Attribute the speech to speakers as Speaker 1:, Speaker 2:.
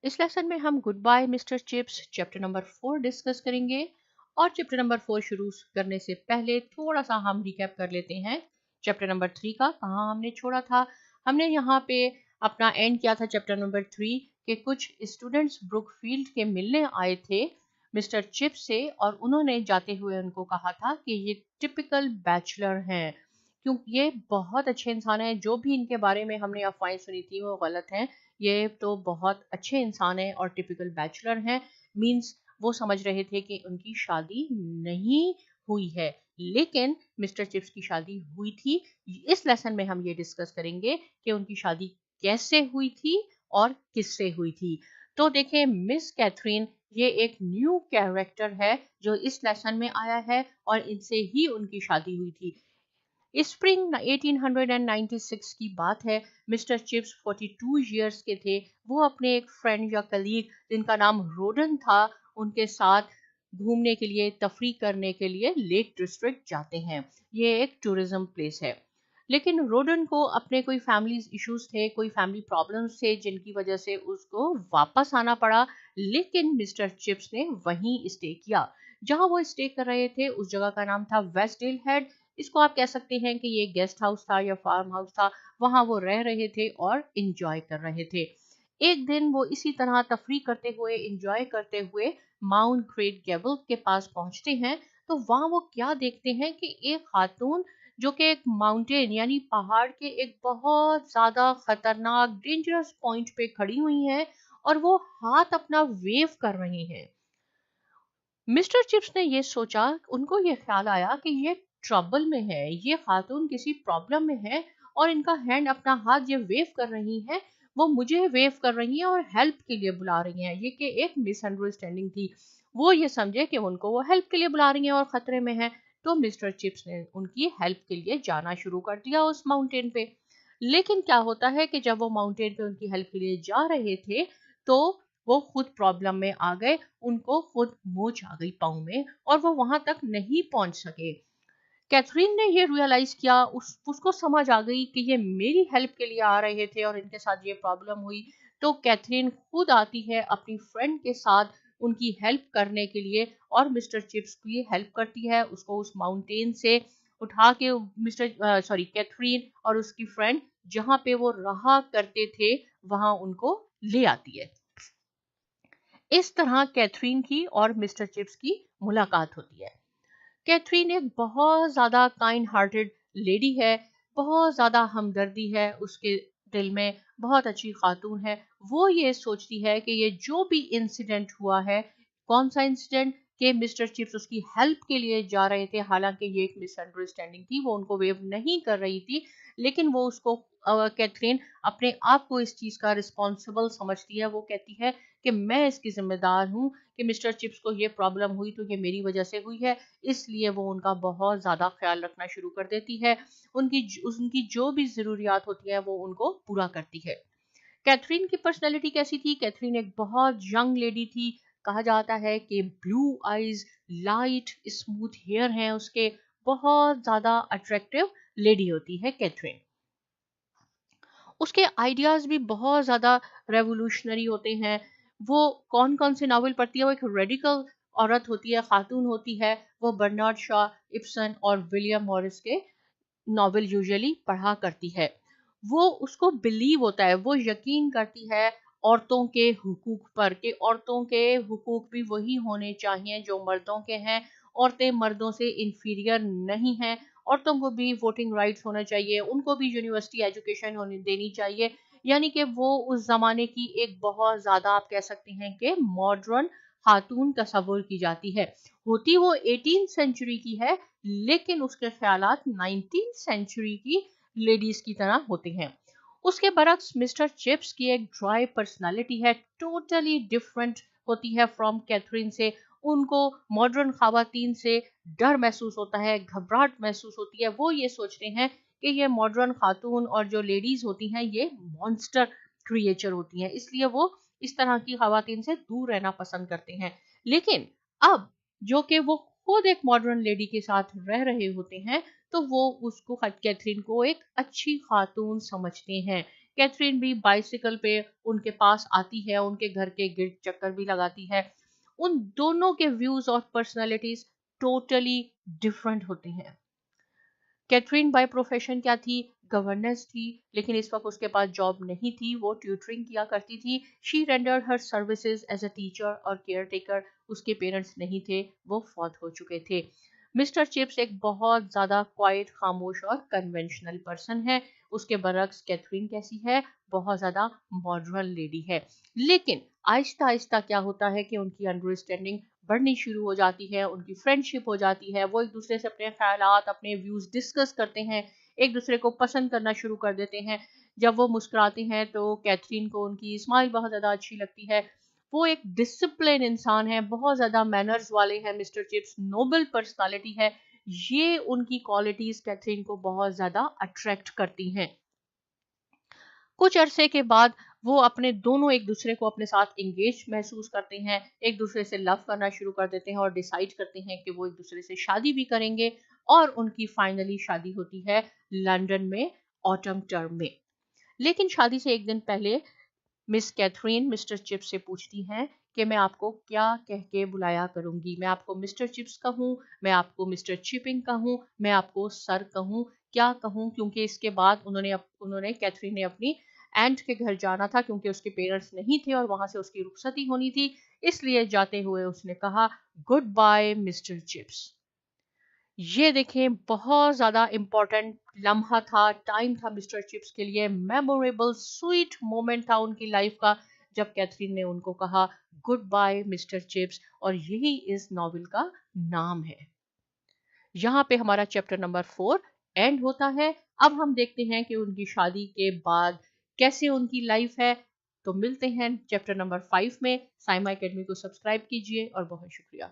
Speaker 1: इस लेसन में हम good bye Mister Chips chapter number 4 discuss करेंगे। और चैप्टर नंबर 4 शुरू करने से पहले थोड़ा सा हम रिकैप कर लेते हैं चैप्टर नंबर 3 का, कहाँ हमने छोड़ा था। हमने यहाँ पे अपना एंड किया था चैप्टर नंबर 3 के कुछ स्टूडेंट्स ब्रुकफील्ड के मिलने आए थे मिस्टर चिप्स से, और उन्होंने जाते हुए उनको कहा था कि ये टिपिकल बैचलर हैं, क्योंकि ये बहुत अच्छे इंसान हैं। जो भी इनके बारे में हमने अफवाहें सुनी थी वो गलत हैं। ये तो बहुत अच्छे इंसान हैं और टिपिकल बैचलर हैं। मींस वो समझ रहे थे कि उनकी शादी नहीं हुई है, लेकिन मिस्टर चिप्स की शादी हुई थी। इस लेसन में हम ये डिस्कस करेंगे कि उनकी शादी कैसे हुई थी और किससे हुई थी। तो देखें, मिस कैथरीन ये एक न्यू कैरेक्टर है जो इस लेसन में आया है और इनसे ही उनकी शादी हुई थी। स्प्रिंग 1896 की बात है। मिस्टर चिप्स 42 इयर्स के थे। वो अपने एक फ्रेंड या कलीग जिनका नाम रोडन था उनके साथ घूमने के लिए, तफरीह करने के लिए लेक डिस्ट्रिक्ट जाते हैं। ये एक टूरिज्म प्लेस है। लेकिन रोडन को अपने कोई फैमिली इश्यूज थे, कोई फैमिली प्रॉब्लम्स थे, जिनकी वजह से उसको वापस आना पड़ा। लेकिन मिस्टर चिप्स ने वहीं स्टे किया। जहां वो स्टे कर रहे थे उस जगह का नाम था वेस्टडेल हेड। इसको आप कह सकते हैं कि ये गेस्ट हाउस था या फार्म हाउस था। वहां वो रह रहे थे और इंजॉय कर रहे थे। एक दिन वो इसी तरह तफरी करते हुए, इंजॉय करते हुए माउंट ग्रेट गेबल के पास पहुंचते हैं। तो वहां वो क्या देखते हैं कि एक खातून जो कि एक माउंटेन यानी पहाड़ के एक बहुत ज्यादा खतरनाक डेंजरस पॉइंट पे खड़ी हुई है और वो हाथ अपना वेव कर रही हैं। मिस्टर चिप्स ने ये सोचा, उनको ये ख्याल आया कि ये ट्रबल में है, ये खातून किसी प्रॉब्लम में है और इनका हैंड, अपना हाथ ये वेव कर रही है, वो मुझे वेव कर रही हैं और हेल्प के लिए बुला रही हैं। ये कि एक मिसअंडरस्टैंडिंग थी। वो ये समझे कि उनको वो हेल्प के लिए बुला रही हैं और खतरे में है। तो मिस्टर चिप्स ने उनकी हेल्प के लिए जाना शुरू कर दिया उस माउंटेन पे। लेकिन क्या होता है कि जब वो माउंटेन पे उनकी हेल्प के लिए जा रहे थे तो वो खुद प्रॉब्लम में आ गए। उनको खुद मोच आ गई पाँव में और वो वहां तक नहीं पहुंच सके। कैथरीन ने ये रियलाइज किया, उसको समझ आ गई कि ये मेरी हेल्प के लिए आ रहे थे और इनके साथ ये प्रॉब्लम हुई। तो कैथरीन खुद आती है अपनी फ्रेंड के साथ उनकी हेल्प करने के लिए और मिस्टर चिप्स की हेल्प करती है। उसको उस माउंटेन से उठा के कैथरीन और उसकी फ्रेंड जहां पे वो रहा करते थे वहां उनको ले आती है। इस तरह कैथरीन की और मिस्टर चिप्स की मुलाकात होती है। कैथरीन एक बहुत ज्यादा काइंड हार्टेड लेडी है, बहुत ज्यादा हमदर्दी है उसके दिल में, बहुत अच्छी खातून है। वो ये सोचती है कि ये जो भी इंसिडेंट हुआ है, कौन सा इंसिडेंट, कि मिस्टर चिप्स उसकी हेल्प के लिए जा रहे थे, हालांकि ये एक मिसअंडरस्टैंडिंग थी, वो उनको वेव नहीं कर रही थी, लेकिन वो उसको कैथरीन अपने आप को इस चीज का रिस्पॉन्सिबल समझती है। वो कहती है कि मैं इसकी जिम्मेदार हूँ कि मिस्टर चिप्स को ये प्रॉब्लम हुई तो ये मेरी वजह से हुई है। इसलिए वो उनका बहुत ज़्यादा ख्याल रखना शुरू कर देती है। उनकी जो भी ज़रूरियात होती है वो उनको पूरा करती है। कैथरीन की पर्सनैलिटी कैसी थी? कैथरीन एक बहुत यंग लेडी थी। कहा जाता है कि blue eyes, light smooth hair हैं उसके, बहुत ज़्यादा अट्रैक्टिव लेडी होती है कैथरीन। उसके आइडियाज भी बहुत ज़्यादा रेवोल्यूशनरी होते हैं। वो कौन कौन से नावल पढ़ती है? वो एक रेडिकल औरत होती है, खातून होती है। वो बर्नार्ड शॉ, इब्सन और विलियम मॉरिस के नॉवेल यूजुअली पढ़ा करती है। वो, उसको बिलीव होता है, वो यकीन करती है औरतों के हुकूक पर, कि औरतों के हुकूक भी वही होने चाहिए जो मर्दों के हैं। औरतें मर्दों से इंफीरियर नहीं हैं। औरतों को भी वोटिंग राइट्स होना चाहिए, उनको भी यूनिवर्सिटी एजुकेशन होनी देनी चाहिए। यानी कि वो उस जमाने की एक बहुत ज्यादा, आप कह सकते हैं कि मॉडर्न खातून तस्वुर की जाती है। होती वो 18th सेंचुरी की है, लेकिन उसके ख्यालात 19th सेंचुरी की लेडीज की तरह होते हैं। उसके बरक्स मिस्टर चिप्स की एक ड्राई पर्सनालिटी है, टोटली डिफरेंट होती है फ्रॉम कैथरीन से। उनको मॉडर्न खवातीन से डर महसूस होता है, घबराहट महसूस होती है। वो ये सोचते हैं कि ये मॉडर्न खातून और जो लेडीज होती हैं ये मॉन्स्टर क्रिएचर होती हैं, इसलिए वो इस तरह की खवातीन से दूर रहना पसंद करते हैं। लेकिन अब जो कि वो खुद एक मॉडर्न लेडी के साथ रह रहे होते हैं, तो वो उसको कैथरीन को एक अच्छी खातून समझते हैं। कैथरीन भी बाइसिकल पे उनके पास आती है, उनके घर के गिर्द चक्कर भी लगाती है। उन दोनों के व्यूज और पर्सनालिटीज टोटली डिफरेंट होते हैं। कैथरीन बाय प्रोफेशन क्या थी? गवर्नेंस थी, लेकिन इस वक्त उसके पास जॉब नहीं थी, वो ट्यूटरिंग किया करती थी। She rendered her services as a teacher और केयर टेकर। उसके पेरेंट्स नहीं थे, वो फौत हो चुके थे। मिस्टर चिप्स एक बहुत ज़्यादा क्वाइट, खामोश और कन्वेंशनल पर्सन है। उसके बरक्स कैथरीन कैसी है? बहुत ज़्यादा मॉडर्न लेडी है। लेकिन आहिस्ता आहिस्ता क्या होता है कि उनकी अंडरस्टैंडिंग बढ़नी शुरू हो जाती है, उनकी फ्रेंडशिप हो जाती है, वो एक दूसरे से अपने ख्यालात, अपने व्यूज डिस्कस करते हैं, एक दूसरे को पसंद करना शुरू कर देते हैं। जब वो मुस्कुराती हैं तो कैथरीन को उनकी स्माइल बहुत ज़्यादा अच्छी लगती है। वो एक डिसिप्लिन इंसान है, बहुत ज़्यादा मैनर्स वाले हैं मिस्टर चिप्स, नोबल पर्सनालिटी है। ये उनकी क्वालिटीज कैथरीन को बहुत ज़्यादा अट्रैक्ट करती हैं। कुछ अरसे के बाद वो अपने दोनों एक दूसरे को अपने साथ एंगेज महसूस करते हैं, एक दूसरे से लव करना शुरू कर देते हैं और डिसाइड करते हैं कि वो एक दूसरे से शादी भी करेंगे। और उनकी फाइनली शादी होती है लंदन में ऑटम टर्म में। लेकिन शादी से एक दिन पहले मिस कैथरीन मिस्टर चिप्स से पूछती हैं कि मैं आपको क्या कह के बुलाया करूंगी? मैं आपको मिस्टर चिप्स कहूँ, मैं आपको मिस्टर चिपिंग कहूँ, मैं आपको सर कहूँ, क्या कहूँ? क्योंकि इसके बाद उन्होंने कैथरीन ने अपनी एंट के घर जाना था, क्योंकि उसके पेरेंट्स नहीं थे और वहां से उसकी रुखसती होनी थी। इसलिए जाते हुए उसने कहा, गुड बाय मिस्टर चिप्स। ये देखें, बहुत ज़्यादा इम्पोर्टेंट लम्हा था, टाइम था मिस्टर चिप्स के लिए। मेमोरेबल स्वीट मोमेंट था उनकी लाइफ का, जब कैथरीन ने उनको कहा गुड बाय मिस्टर चिप्स। और यही इस नॉवेल का नाम है। यहाँ पे हमारा चैप्टर नंबर 4 एंड होता है। अब हम देखते हैं कि उनकी शादी के बाद कैसे उनकी लाइफ है। तो मिलते हैं चैप्टर नंबर 5 में। साइमा एकेडमी को सब्सक्राइब कीजिए और बहुत शुक्रिया।